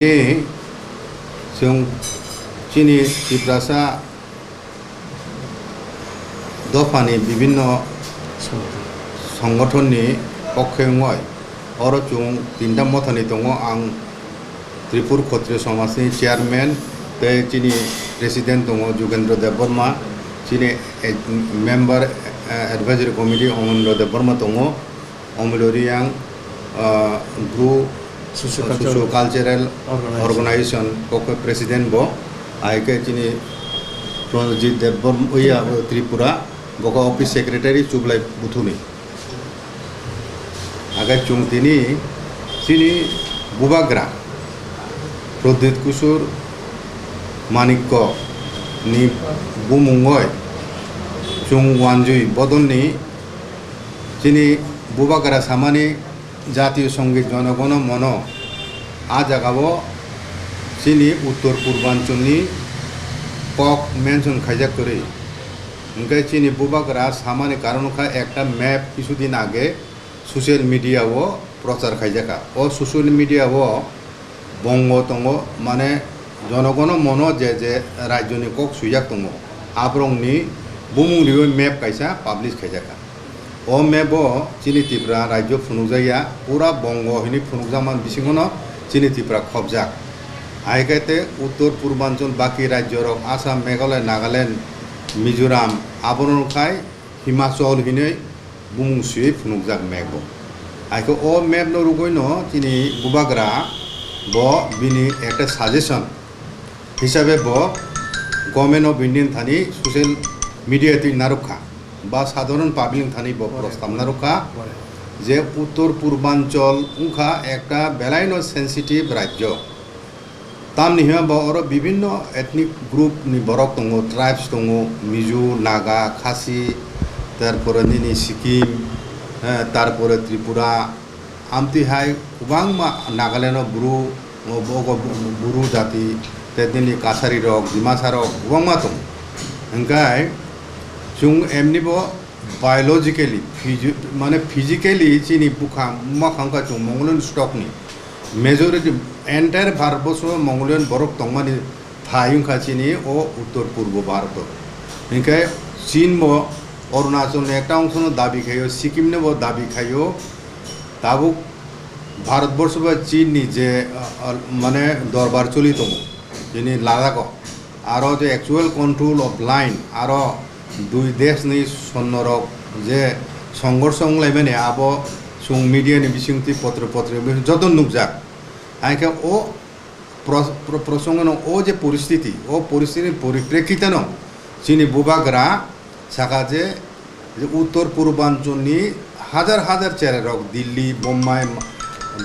जों चीनी त्रिपुरासा दफानि विभिन्न संगठननि पक्षंय और जों तीनटा मथानि दङ आं त्रिपुर क्षत्रिय समाजनि चेयारमेन बे चीनी प्रेसिडेंट दङ जुगेन्द्र देबबर्मा चीनी member advisory committee Amarendra Debbarma दङ अमलरी आं ग्रुप सोशो कल्चरल ऑर्गेनाइजेशन को प्रेसिडेंट बो आइके चीनी प्रजित देबबर्मा त्रिपुरा बको ऑफिस सेक्रेटरी चुबलाई बुथुनी आगे चुंगतिनी चीनी बुबाग्रा प्रदीप कुसुर मानिक्य नि बुमुंगय चुंग वानजुई बदलनी चीनी बुबाग्रा सामानी जातीय संगीत जनगण मन आ जगाबो चीनी उत्तर पूर्वांचलनि कक मेंशन खाइजाक करे उनके चीनी बुबाग्रा सामानी कारण का एक मैप किछुदिन आगे सोशल मीडिया वो प्रचार खाइजाका और सोशल मीडिया वो बंग दङ माने जनगण मन जे जे राज्यनि कक सुइजाक दङ आब्रंनि बुमुंरिबो मैप काइसा पाब्लिश खाइजाका ओ मैपो चीनी त्रिपुरा राज्य फुनुजाया पूरा बंग हिनी फुनुजामान बिसिङनो चीनी त्रिपुरा खबजाक आइकाते उत्तर पूर्वांचल बाकी राज्य आसाम मेघालय नागालैंड मिजोराम आबरनखाय हिमाचल हिनै बुमुंसुयै फुनुजाक मैपो आइको ओ मैप न रुगैनो चीनी बुबाग्रा ब बिनि एक सजेशन हिसाबै ब गवर्नमेंट ऑफ इंडियन थानी सोशल मीडिया ती नारुखा बा साधारण पाब्लिक थानी ब प्रस्ताव नारुखा जे उत्तर पूर्वांचल उनखा एक बेलायनो सेंसिटिव राज्य तामनि हिमा ब और विभिन्न एथनिक ग्रुप नि बरक दङ ट्राइब्स दङ मिजो नागा खासी तारपरे निनि सिक्किम तारपरे त्रिपुरा आमतिहाय गोबां नागालैंड ब्रु बुरु जाति तेदिनि कासारि रक डिमासा रक गोबां दं ओंखाय जों एमनिबो बायोलॉजिकली माने फिजिकली चीनी बुखा माखांका जों मंगोलियन स्टॉकनि मेजॉरिटी एंटायर भारतवर्ष मंगोलियन बरफ दंमानि थायुंखा चीनी ओ उत्तर पूर्व भारत ओंखाय चीन बो अरुणाचल एक अंश दाबी खायो सिक्किम ने वो दाबी खायो दाबो भारतवर्ष बा चीन नि जे माने दरबार चली दङ जिनि लादाख आरो जे एक्चुअल कंट्रोल ऑफ लाइन आरो दुई देश नि सन्नरक जे संघर्ष लाइमाने आबो सुं मीडिया नि बिसिंति पत्र जतन नुकजाक आइके ओ प्रसंगनो ओ जे परिस्थिति परिप्रेक्षितनो चीनी बुबाग्रा साका जे उत्तर पूर्वांचलनि हाजार हाजार चेहरा दिल्ली मुम्बाई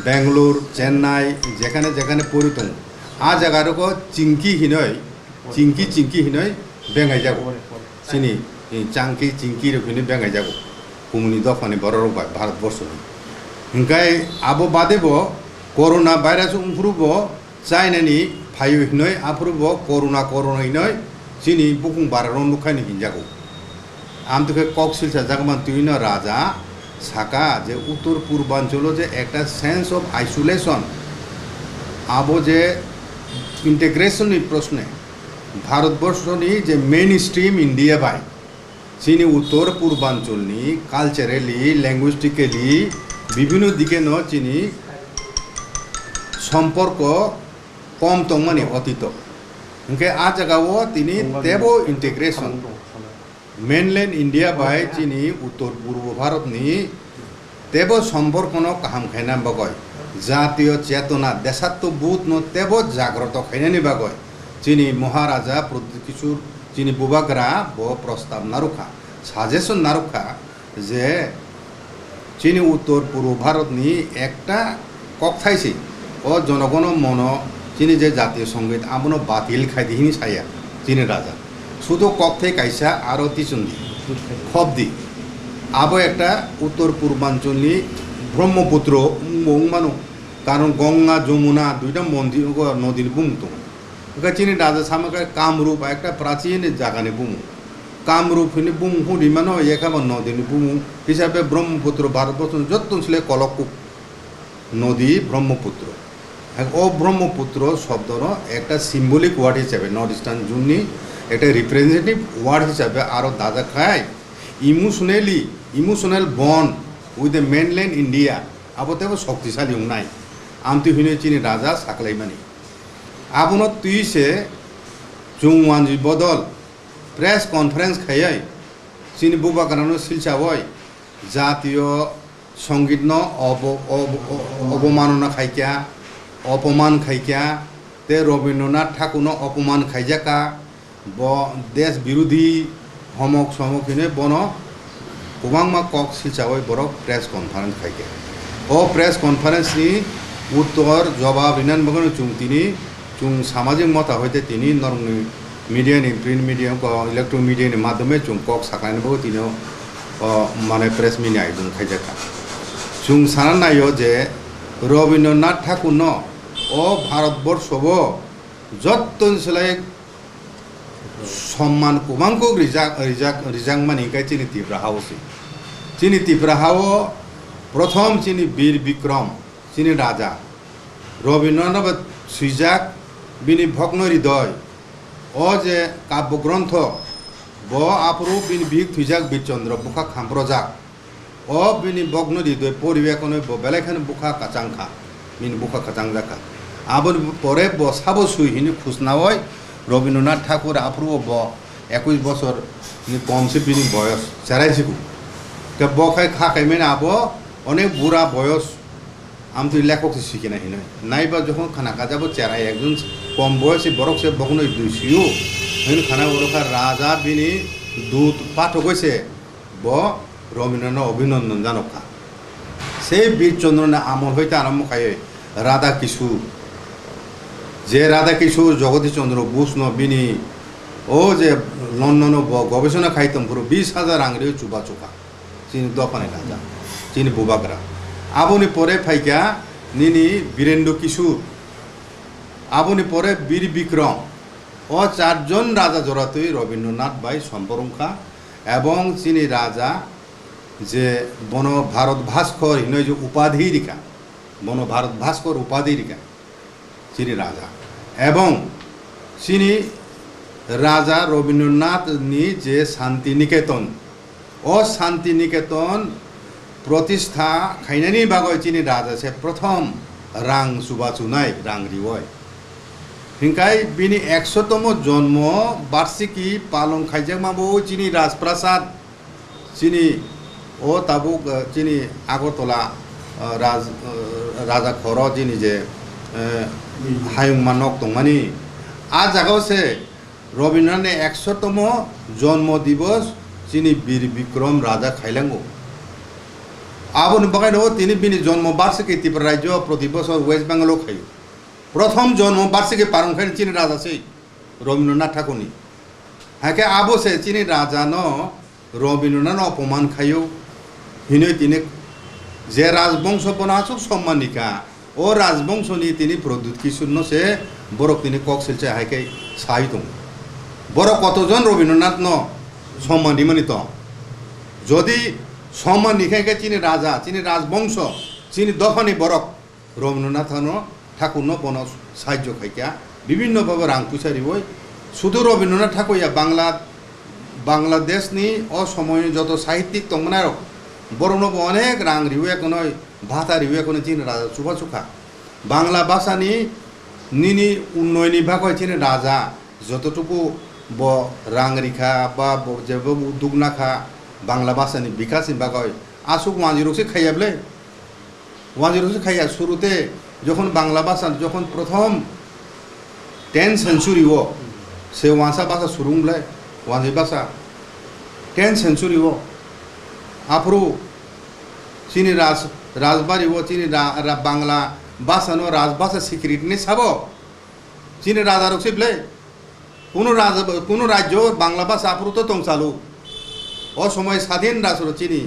बेंगलोर चेन्नई जेखाने जेखाने परि दं आ जगार को चिंकी हिनै बेंगाय जागो चीनी चांकी चिंकी रोखिनि बेंगाय जागो कुमुनि दफानि बरर भारतवर्ष ओंखाय आबो बादेबो कोरोना भाइरास उमफ्रुबो चाइनानि फायु हिनै आफ्रुबो कोरोना हिनै चीनी बुकुं बारारो नुखायनि हिनजागो आमतके कक्सिलसा जागमान तुइनो राजा साका जे उत्तर पूर्वांचल जे एक सेंस ऑफ आइसोलेशन आबो जे इंटेग्रेशन प्रश्न भारतवर्षनि जे मेन स्ट्रीम इंडिया बाय चीनी उत्तर पूर्वांचलनि कल्चरली लैंग्विस्टिकली विभिन्न दिके न चीनी सम्पर्क कम तंगमानि अतीत ओंखाय आ जगाव तिनि तेबो इंटेग्रेशन मेनलैंड इंडिया बाय चीनी उत्तर पूर्व भारतनि तेबो सम्पर्कनो काहाम खायना बगय जातीय चेतना देशात्मबोध न तेबो जाग्रत खायनानि बगय चीनी महाराजा प्रदीप किशोर चीनी बुबाग्रा ब प्रस्ताव नारुखा सजेशन नारुखा जे चीनी उत्तर पूर्व भारतनि एकटा ककथाइसि ओ जनगण मन चीनी जे जातीय संगीत आमनो बातिल खायदिहिनि साया चीनी राजा शुद्ध ककथाइ काइसा आरो तिचुन्दी खबदी आबो एकटा उत्तर पूर्वांचलनि ब्रह्मपुत्र मानो कारण गंगा जमुना दुईटा मंदिर नदीनि बुं दं चीनी राजा सामका कामरूप एक प्राचीन जगानि बुङो कामरूपनि बुङो हुदिमानो एकाबा नदीनि बुङो हिसाबै ब्रह्मपुत्र भारतवर्ष जतनसले कलकुक नदी ब्रह्मपुत्र ও ব্রহ্মপুত্র শব্দর একটা সিম্বলিক ওয়ার্ড হিসাবে নর্থ ইস্টার্ন জোননি একটা রিপ্রেজেন্টেটিভ ওয়ার্ড হিসাবে আরও দাদা খায় emotional bond with the mainland India আবতেও শক্তিশালী নাই আমতি হইনে চিনি রাজা সাকলাইমানি আবনত তুইসে জুংওয়ানজি বদল প্রেস কনফারেন্স খাইয়াই চিনি বুবা কারণে শিলচাওয় জাতীয় সঙ্গীত অবমাননা খাইকা অপমান খাইকা তে রবীন্দ্রনাথ ঠাকুর অপমান খাইজাকা দেশ বিরোধী হমক সমকিনে বন গোबांमा কক শিলচাওয় বরক প্রেস কনফারেন্স খাইকে ও প্রেস কনফারেন্সনি উত্তর জবাব রিনান বগন চুং তিনি চুং সামাজিক মতা হইতে তিনি নরমনি মিডিয়ানি প্রিন্ট মিডিয়া ইলেকট্রনিক মিডিয়াनि মাধ্যমে চুং কক সাকাইনবো তিনি মানে প্রেস মিনি আইদুং খাইজাকা চুং সানা নাইও যে রবীন্দ্রনাথ ঠাকুর ও ভারতবর্ষব যত্তন সেলাই সম্মান গোबांखौ রিজাংমানিকাই চিনি তীব্রা হাওসি চিনি তীব্রা হাও প্রথম চিনি বীর বিক্রম চিনি রাজা রবীন্দ্রনাথ সুইজাক বিনি ভগ্ন হৃদয় ও যে কাব্যগ্রন্থ ব আপরু বিনি বিক থুইজাক বীরচন্দ্র বুখা খাম্প্রজাক ও বিনি ভগ্ন হৃদয় পরিবেকন বেলাইখানে বুখা কাচাংখা বিনি বুখা কাচাংজাকা আবার পরে ব সাবো সুইহিনি খুশনাওয় রবীন্দ্রনাথ ঠাকুর আপরু ব 21 বছর কমসে বিনি বয়স চেরাইছিকু কে বখাই খাখাইমেন আব অনেক বুড়া বয়স আমি তো লেখক শিখে না হিনে নাইবা যখন খানা কাজাবো চেরাই একজন কম বয়সী বরক সে বকন দুইশিও হিন খানা বরখা রাজা বিনি দূত পাঠক হয়েছে ব রবীন্দ্রনাথ অভিনন্দন জানকা সেই বীরচন্দ্রনাথ আমল হইতে আরম্ভ খায় রাধা কিশোর যে রাধা কিশোর জগদীশচন্দ্র বোস বিনি ও যে লন্ডন গবেষণা খাইতাম পুরো 20,000 আংরেও চুবা চোখা চিনি দফানে রাজা চিনি বুবাগরা আবনি পরে ফাইকা নিনি বীরেন্দ্র কিশোর আবনি পরে বীর বিক্রম ও 4 জন রাজা জড়াতই রবীন্দ্রনাথ বাই সম্পরঙ্খা এবং চিনি রাজা যে বন ভারত ভাস্কর হিনয় যে উপাধি রিকা বন ভারত ভাস্কর উপাধি রিকা চিনি রাজা এবং চিনি রাজা রবীন্দ্রনাথ নি যে শান্তিনিকেতন ও শান্তিনিকেতন প্রতিষ্ঠা খাইনানি বাগয় চিনি রাজা সে প্রথম রাং সুবাচুনাই রাং রিওয় হিংকাই বিনি 100তম জন্ম বার্ষিকী পালন খাইজামাবো চিনি রাজপ্রাসাদ চিনি ও তাবুক চিনি আগরতলা রাজা খর চিনি যে হায়ুংমা নক দংমানি আ জায়গাও সে রবীন্দ্রনাথের 100তম জন্ম দিবস চিনি বীর বিক্রম রাজা খাইলাঙ্গো আবনি বাগাইনো তিনি বিনি জন্ম বার্ষিকী ত্রিপুরা রাজ্য প্রতি বছর ওয়েস্ট বেঙ্গলও খাই প্রথম জন্ম বার্ষিকী পালন খাই চিনি রাজা সেই রবীন্দ্রনাথ ঠাকুরনি হ্যাঁ আবো সে চিনি রাজা ন রবীন্দ্রনাথ অপমান খাইও হিনই তিনি যে রাজবংশ বনাচুক সম্মানিকা ও রাজবংশনি তিনি প্রদ্যুৎ কিশোর সে বরক তিনি কক শিলচে হাইকাই সাহিত বড় কতজন রবীন্দ্রনাথ সম্মান নিমানিত যদি সম্মান নিখাইকে চিনি রাজা চিনি রাজবংশ চিনি দফানি বরক রবীন্দ্রনাথ ঠাকুর বন সাহায্য খাইকা বিভিন্নভাবে রাং পুষারি বই শুধু রবীন্দ্রনাথ ঠাকুরিয়া বাংলাদেশনি অসময় যত সাহিত্যিক তংনার বরণ অনেক রাং রিউয়ে কোনো ভাতা রিউয়ে কোনো চিনি রাজা চুফা চুখা বাংলা ভাষানি নিনি উন্নয়নী ভাগ হয় চিনি রাজা যতটুকু ব রাং রেখা বা যেভাবে উদ্যোগ নাখা বাংলা ভাষানি বিকাশ ভাগ হয় আসুক ওয়াজিরোসে খাইয়াবলে ওয়াজিরোসে খাইয়া শুরুতে যখন বাংলা ভাষা যখন প্রথম 10th সেঞ্চুরি ও সে ওয়াসা ভাষা শুরুংলে ওয়াজি ভাষা 10th সেঞ্চুরি ও আপরু চিনি রাজবাড়ি ও চিনি বাংলা ভাষা নো রাজভাষা স্বীকৃতি নি সাব চিনি রাজা রক্সিবলে কোনো রাজ্য বাংলা ভাষা আপরু তো তংসালু ও সময় স্বাধীন রাষ্ট্র চিনি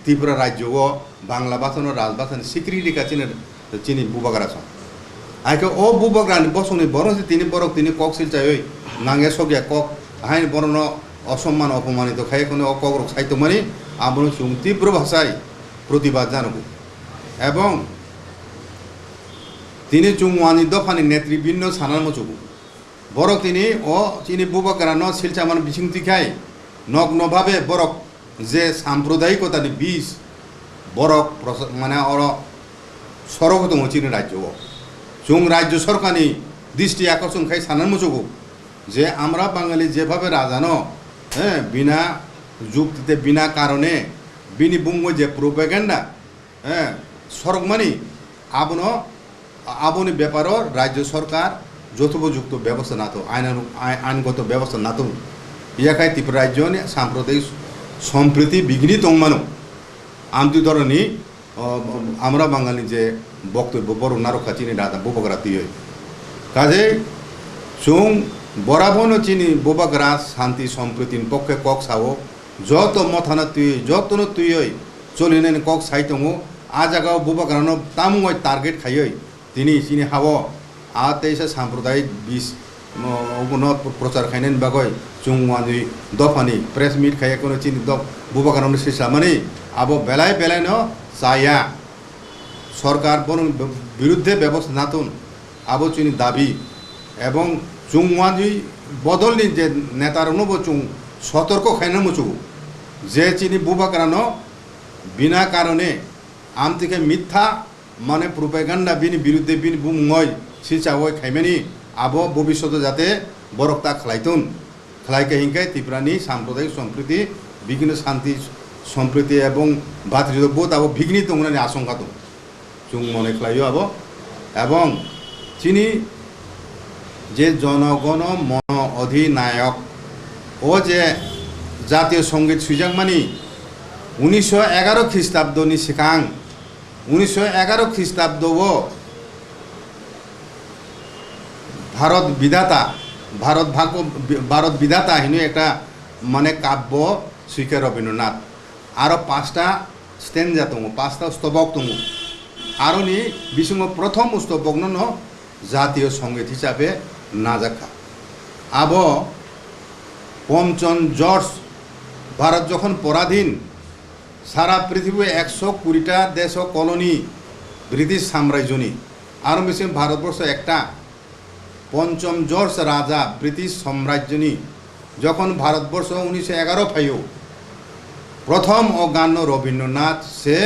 ত্রিপুরা রাজ্য ও বাংলা ভাষা নো রাজভাষা স্বীকৃতি কা চিনি বুবাগরা সং আইকে ও বুবাগ্রানি বসংনি বরং তিনি বরক তিনি কক শিলচাই নাঙ্গে সগিয়া কক হাইন বরণ অসম্মান অপমানিত খাই কোনো কক রক সাহিত্য মানে আমরা সুং তীব্র ভাষায় প্রতিবাদ জানাবো এবং তিনি চুংওয়ানি দফানি নেতৃবৃন্দ সানার মচুকু বরক তিনি ও তিনি বুবাগ্রানো শিলচামান বিচিংতিখাই নগ্নভাবে বরক যে সাম্প্রদায়িকতানি বিষ বরক মানে অর সরক দङ চিনি রাজ্য চুং রাজ্য সরকারনি দৃষ্টি আকর্ষণ খাই সানার মচুকু যে আমরা বাঙালি যেভাবে রাজানো হ্যাঁ বিনা যুক্তিতে বিনা কারণে বিনি বুঙ্গ যে প্রোপাগান্ডা হ্যাঁ সরকমানি আবনি ব্যাপারও রাজ্য সরকার যথোপযুক্ত ব্যবস্থা না তো আইনগত ব্যবস্থা না তো ইয়াখাই ত্রিপুরা রাজ্য সাম্প্রদায়িক সম্প্রীতি বিঘ্নি দংমানো আমতি ধরনী আমরা বাঙালি যে বক্তব্য বড় নারকা চিনি রাজা বুবাগ্রা তুই কাজে চুং বরাবরও চিনি বুবাগ্রা শান্তি সম্প্রীতির পক্ষে কক সাও যত মথানা তুই যতন তুই চলিনেন কক সাই দङ আ জায়গাও বুবাগ্রানো তামুয় টার্গেট খাই তিনি চিনি হাও আ তেইশে সাম্প্রদায়িক বিষ প্রচার খাইনেন বাগৈ চুংওয়ানি দফানি প্রেস মিট খাইয়ে কোনো চিনি বুবাগ্রানো শিসামানি আবো বেলায় বেলায় ন চায়া সরকার বরং বিরুদ্ধে ব্যবস্থা নাতুন আবো চিনি দাবি এবং চুংওয়ানি বদলনি যে নেতার অনুব চুং সতর্ক খাইনে মুচু যে চিনি বুবাগ্রানো বিনা কারণে আমতিকে মিথ্যা মানে প্রোপাগান্ডা বিনি বিরুদ্ধে বিনি বুময় সিচাওয় খাইমেনি আবো ভবিষ্যতে যাতে বরকতা খালাইতুন খালাইকে হিংকায় ত্রিপুরানি সাম্প্রদায়িক সম্প্রীতি বিভিন্ন শান্তি সম্প্রীতি এবং ভাতৃত্ববোধ আবো বিঘ্নি দংনানি আশঙ্কা দं চুং মনে খালাইও আবো এবং চিনি যে জনগণ মন অধিনায়ক ও যে জাতীয় সঙ্গীত সুইজাংমানি 1911 খ্রিস্টাব্দনি সিকাং 1911 খ্রিস্টাব্দ ও ভারত বিধাতা হিনু একটা মানে কাব্য শিখে রবীন্দ্রনাথ আরও 5টা স্টেঞ্জা দङ 5টা স্তবক দङ আরও নি বিসঙ্গ প্রথম স্তবক ন জাতীয় সঙ্গীত হিসাবে নাজাখা আব পঞ্চম জর্জ ভারত যখন পরাধীন সারা পৃথিবী 120টা দেশ কলোনি ব্রিটিশ সাম্রাজ্যনি আর বেশি ভারতবর্ষ একটা পঞ্চম জর্জ রাজা ব্রিটিশ সাম্রাজ্যনি যখন ভারতবর্ষ 1911 ফাইও প্রথম অগান্য রবীন্দ্রনাথ সে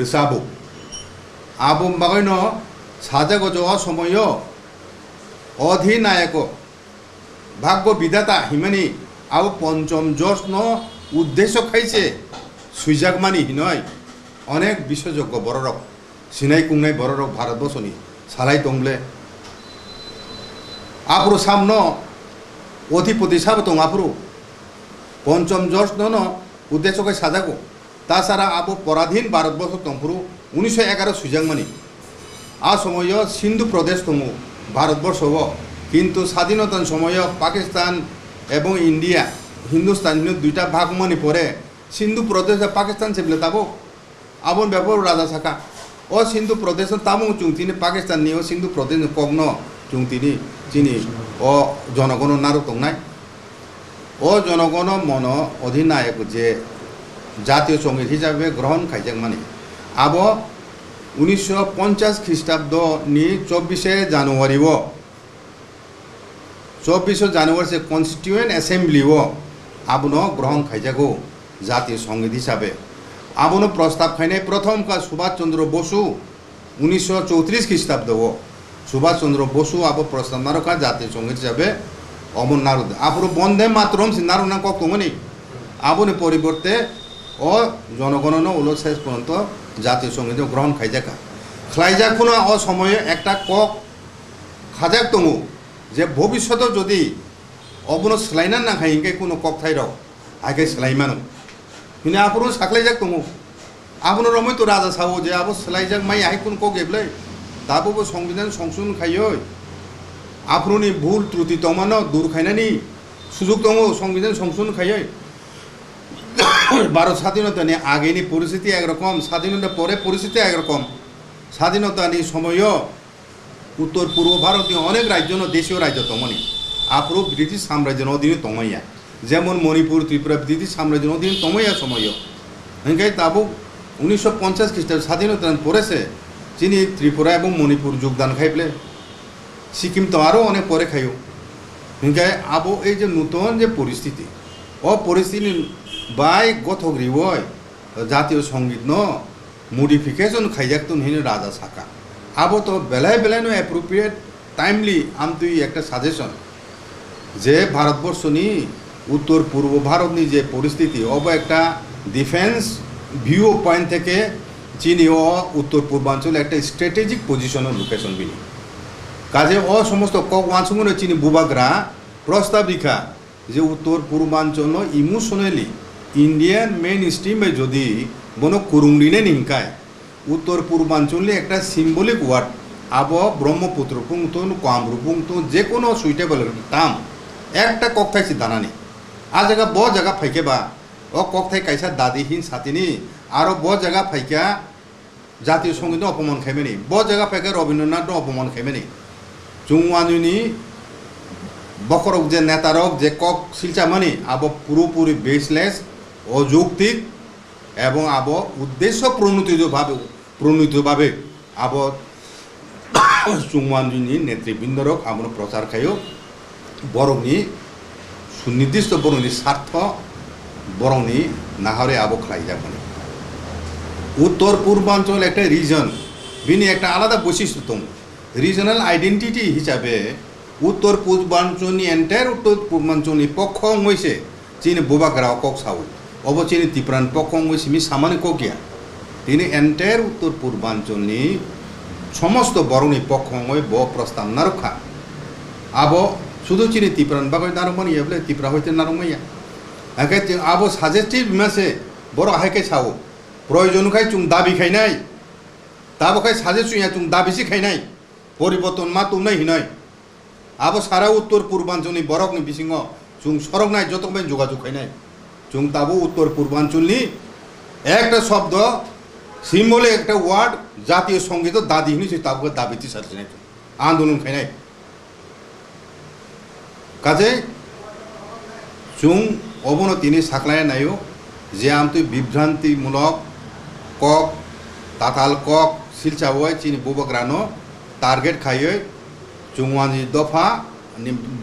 ঋষাবু আবু বাগৈন সাজাগজ সময় অধিনায়ক ভাগ্য বিধাতা হিমানি আবু পঞ্চম জর্জ ন উদ্দেশ্য খাইছে সুইজাগমানি হিনয় অনেক বিশ্বযোগ্য বড়রক সিনাই কুংনাই বড়রক ভারতবর্ষনি সালাই দংলে আপ্রু সামন অধিপতি সাব দं আপ্রু পঞ্চম জর্জ ন উদ্দেশ্যকে সাজাগো তাছাড়া আবু পরাধীন ভারতবর্ষ দংপুরু 1911 সুইজাগমানি আ সময় সিন্ধু প্রদেশ দङ ভারতবর্ষ কিন্তু স্বাধীনতার সময় পাকিস্তান এবং ইন্ডিয়া হিন্দুস্তান দুইটা ভাগ মনে পরে সিন্ধু প্রদেশে পাকিস্তান চেপলে তাবো আবন ব্যাপার রাজা থাকা ও সিন্ধু প্রদেশ তামু চুং তিনি পাকিস্তান নিয়ে সিন্ধু প্রদেশ কগ্ন চুং তিনি ও জনগণ নারু দংনাই ও জনগণ মন অধিনায়ক যে জাতীয় সঙ্গীত হিসাবে গ্রহণ খাইজাক মানে আব 1950 খ্রিস্টাব্দ নি 24 জানুয়ারি 24 জানুয়ারি से कन्स्टिट्यूएंट असेंबली आबनो ग्रहण खाइजागो জাতীয় সঙ্গীত হিসাবে আবনো প্রস্তাব খাইনে প্রথম কা সুভাষচন্দ্র বসু 1934 খ্রিস্টাব্দ সুভাষ চন্দ্র বসু আবো প্রস্তাব নারকা জাতীয় সঙ্গীত হিসাবে অমর নারদ আবরো বন্দে মাতরম সিনারু না কক তমনি আবনে পরিবর্তে ও জনগণন উলো শেষ পর্যন্ত জাতীয় সঙ্গীত গ্রহণ খাইজাকা খাইজাক কোনো ও সময়ে একটা কক খাজাক দङ যে ভবিষ্যতে যদি অবনো সোলাইনা না খাই ইনকে কোনো কক থাই রক আগে সোলাইমানো কিন্তু আপনো সাকলাইজাক দङ আপনো রময় তো রাজা সাও যে আবো সোলাইজাক মাই আই কোন কক এবলে তাবো সংবিধান সংশোধন খাইयो আপনি ভুল ত্রুটি তমানো দূর খাইনানি সুযোগ দङ সংবিধান সংশোধন খাইयो ভারত স্বাধীনতা নিয়ে আগেনি পরিস্থিতি একরকম স্বাধীনতা পরে পরিস্থিতি একরকম স্বাধীনতা নিয়ে সময় উত্তর পূর্ব ভারতীয় অনেক রাজ্য দেশীয় রাজ্য তমনি আপরো ব্রিটিশ সাম্রাজ্যের অধীনে তমাইয়া যেমন মণিপুর ত্রিপুরা ব্রিটিশ সাম্রাজ্যের অধীনে তমাইয়া সময় এনকাই তাবো 1950 খ্রিস্টাব্দ স্বাধীনতা পড়েছে চিনি ত্রিপুরা এবং মণিপুর যোগদান খাইলে সিকিম তো আরও অনেক পরে খাইও হিংকায় আবো এই যে নতুন যে পরিস্থিতি পরিস্থিতি বাই গথগ্রি হয় জাতীয় সঙ্গীত ন মডিফিকেশন খাইজাকতুন হিনে রাজা সাকা আবো তো বেলায় বেলায় নো অ্যাপ্রোপ্রিয়েট টাইমলি তুই একটা সাজেশন যে ভারতবর্ষনি উত্তর পূর্ব ভারতনি যে পরিস্থিতি একটা ডিফেন্স ভিউ পয়েন্ট থেকে চীনি উত্তর পূর্বাঞ্চলে একটা স্ট্র্যাটেজিক পজিশন লোকেশন বিনি কাজে সমস্ত কক ওয়ানসঙ্গে চীনি বুবাগ্রা প্রস্তাব লিখা যে উত্তর পূর্বাঞ্চল ইমোশনালি ইন্ডিয়ান মেইন স্ট্রিমে যদি বনো কুরুংলিনে নিংকায় উত্তর পূর্বাঞ্চলে একটা সিম্বলিক ওয়ার্ড ব্রহ্মপুত্র পুংতুন কামরূপ পুংতুন যে কোনো সুইটেবল টার্ম একটা কক থাইছে দানানি জায়গা জায়গা ফাইকে বা কক থাই কাইসা দাদিহীন সাথিনি আরো জায়গা ফাইকা জাতীয় সঙ্গীত অপমান খাইমেনি জায়গা ফাইকা রবীন্দ্রনাথ অপমান খাইমেনি চুংওয়ানুনি বকরক যে নেতারক যে কক শিলচামানি পুরোপুরি বেসলেস অযৌক্তিক এবং উদ্দেশ্য প্রণীতভাবে চুংওয়ানুনি নেতৃবৃন্দরক প্রচার খাইও বরংনি সুনির্দিষ্ট বরংনি স্বার্থ বরংনি নাহরে খাই যাবেন উত্তর পূর্বাঞ্চল একটা রিজন বিনি একটা আলাদা বৈশিষ্ট্যতম রিজনাল আইডেন্টিটি হিসাবে উত্তর পূর্বাঞ্চলনি এন্টায়ার উত্তর পূর্বাঞ্চলনি পক্ষ হয়েছে চীন বোবাগ্রা কক সাউ চীনি ত্রিপুরান পক্ষ হয়েছে মি সামান্য ককিয়া তিনি এন্টায়ার উত্তর পূর্বাঞ্চলনি সমস্ত বরংনি পক্ষ হয়ে প্রস্তাব না রক্ষা শুধু চিনি ত্রিপুরান বাগৈ নারমানি বলে ত্রিপুরা হইতে নারমাইয়া একে সাজেস্টিভ মাসে বড় হাইকে সাও প্রয়োজন খাই চুং দাবি খাইনাই তাবখাই সাজেস্ট চুং দাবিসি খাইনাই পরিবর্তন মা তুম নাই হিনাই সারা উত্তর পূর্বাঞ্চলনি বরকনি বিসিং চুং সরক নাই যত যোগাযোগ খাইনাই চুং তাবো উত্তর পূর্বাঞ্চলনি একটা শব্দ সিম্বলে একটা ওয়ার্ড জাতীয় সঙ্গীত দাদি হিনি তাবকে দাবিতি সারছে নাই আন্দোলন খাইনাই কাজে চুং তিনি সাকলাই নাইও যে বিভ্রান্তিমূলক কক তাতাল কক শিলচাবয় চিনি বুবগ্রানো টার্গেট খাইয়ে চুংওয়ানি দফা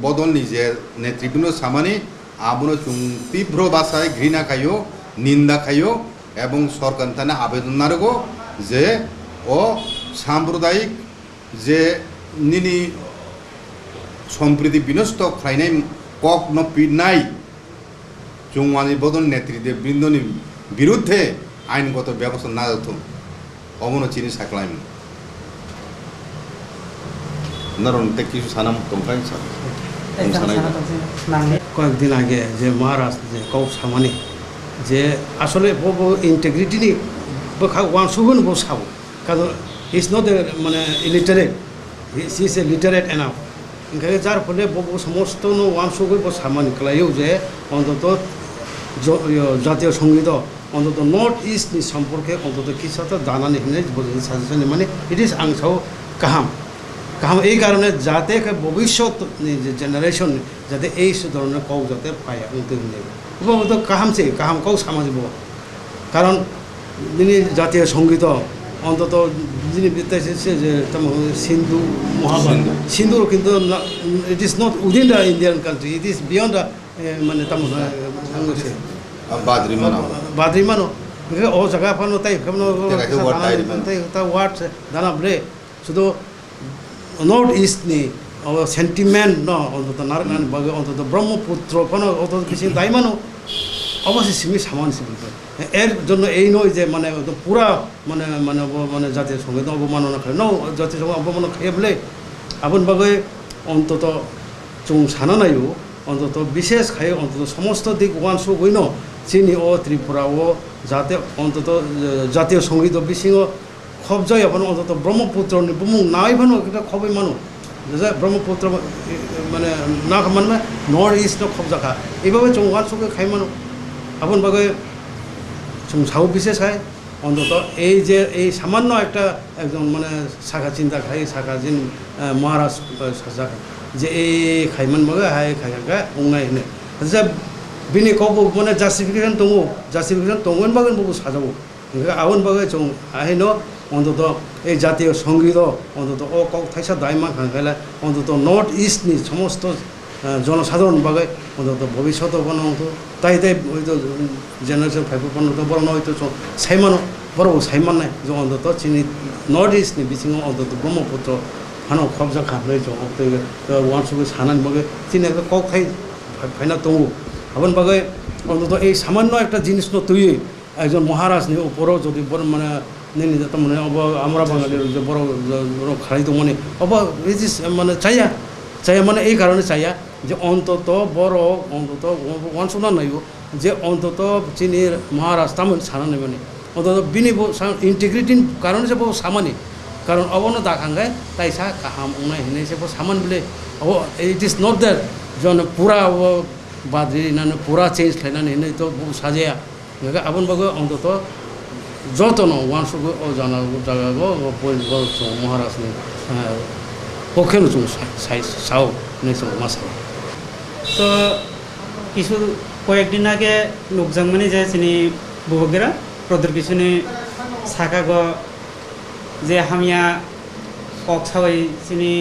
বদলনি যে নেতৃবৃন্দ সামানি চুং তীব্র ভাষায় ঘৃণা খাইও নিন্দা খাইও এবং সরকার থানে আবেদন নারগো যে সাম্প্রদায়িক যে নিনি সম্প্রীতি বিনষ্ট খাইনাই কক নাই চুংওয়ানি বদল নেতৃত্বে বৃন্দনি বিরুদ্ধে আইনগত ব্যবস্থা না যত চিনি সাকলাইম নারণতে কিছু সানাম তমকাই কয়েকদিন আগে যে মহারাষ্ট্র যে কক সামানি যে আসলে ইন্টিগ্রিটি নি ওয়ান সুগুন বো সাবো কারণ ইজ নট মানে illiterate he is a literate enough ओंखायनो जार फले समस्त वानसुगै सामानि खालायो जे अंतत জাতীয় সঙ্গীত অন্তত নর্থ ইস্টनि सम्पर्के অন্তত কিছু দানানি হিনে সাজেশন মানে ইট ইজ आंसाव गाहाम এই কারণে যাতে ভবিষ্যৎ জেনারেশন যাতে এই ধরনের কক যাতে পায় তো গাহামছে গাহাম কক সামাজিব কারণ যিনি জাতীয় সঙ্গীত অন্তত যিনি বিতাইছে যে সিন্ধু মহাভারত সিন্ধুর কিন্তু it is not within the Indian country it is beyond the মানে বাদ্রিমানো জায়গা পানো তাই ওয়ার্ড দানাবলে শুধু নর্থ ইস্টনি সেন্টিমেন্ট ন অন্তত নারগান বাগে অন্তত ব্রহ্মপুত্র কোনো অন্তত কিছু দায়মানো অবশ্যই সিমি সামান সিমিত এর জন্য এই নয় যে মানে পুরা মানে মানে মানে জাতীয় সঙ্গীত অবমাননা খাই ন জাতীয় সঙ্গীত অবমাননা খাইয়ে বলে আপন বাগে অন্তত চুং সানা নাইও অন্তত বিশেষ খাই অন্তত সমস্ত দিক ওয়ানসু গই ন চিনি ত্রিপুরা যাতে অন্তত জাতীয় সঙ্গীত বিসিং খব জয় এখন অন্তত ব্রহ্মপুত্র বুমুং নাই ভানো এটা খবই মানো ব্রহ্মপুত্র মানে না মানে নর্থ ইস্ট খব জায়গা এইভাবে চুং ওয়ানসুকে খাই মানো আপন বাগে চুং সাউ বিশেষ খায় অন্তত এই যে এই সামান্য একটা একজন মানে শাখা চিন্তা খাই শাখা যিন মহারাষ্ট্র যে এই খাইমান বাগে হাই খাইখা उंनाय होनो যে बिनि कब মানে জাস্টিফিকেশন दङ জাস্টিফिकेशन दङ बागन बबो साजावो आवन बागे चुं आहिनो অন্তত এই জাতীয় সঙ্গীত অন্তত ও কক থাইসা দায়মা খাঙ্কাইলা অন্তত নর্থ ইস্টনি সমস্ত জনসাধারণ বাগে অন্তত ভবিষ্যৎ অন্ত তাই তাই হয়তো জেনারেশন ফাইভ অন্ত বড় হয়তো সাইমানো বড় সাইমানাय যে অন্তত চিনি নর্থ ইস্টনি বিছিङाव অন্তত ব্রহ্মপুত্র ফানো खबजा खालामनाय ज वानसुबो सानानै बागै চিনি একটা কক থাই ফাইনা दङ আবার বাগै অন্তত এই সামান্য একটা জিনিস তুই একজন মহারাজনি উপরও যদি বড় মানে নেই যেত মানে আমরা বাঙালির যে বড় খালি তো মানে মানে চাইয়া মানে এই কারণে চাইয়া যে অন্তত বড় অন্তত ওয়ানসুনা নাইব যে অন্তত চিনির মহারাজ তামন সানানি মানে অন্তত বিনি ইন্টিগ্রিটির কারণে যে বহু সামানি কারণ অবনো দাখাঙ্গায় তাই সা কাহাম উনাই হিনে সে সামান বলে ইট ইজ নট দ্যাট জন পুরা বাদ্রি নানে পুরা চেঞ্জ খাইনাनै हिनै तो साजाया आबन बागो अन्तत যতন ওয়ানসুগো ও জানাগো জাগাগো মহারাজনি পক্ষেনো जों সাও নেছো মাসা তো কিছু কয়েকদিন আগে নুকজাংমানি যে চিনি বুবগেরা প্রদর কিছুনি সাকাগো যে হামিয়া কক সাওই চিনি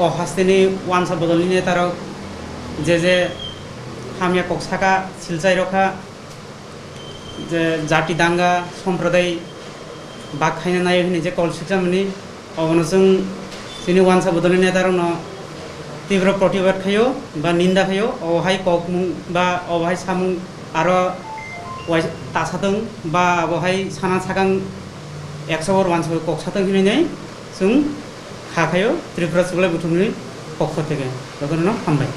ও হাস্তেনি ওয়ানসা বদলিনে তারা যে হামিয়া কক সাকা সিলচাই রখা যে জাতি দাঙ্গা সম্প্রদায় বাক খাইনা নাই হইনি যে কল শিক্ষামনি অবনজों চিনি ওয়ানসা বদলিনে তারা তীব্র প্রতিবাদ খাইও বা নিন্দা খাইও অহাই ককমুং বা অহাই সামুং আরো তাসাदों বা অহাই সানা সাगां 100 বার ওয়ানসা কক সাथों হিनै जों খাখাयो ত্রিপুরা সুবলাই বুথুমनि পক্ষ থেকে তখন হামবাই।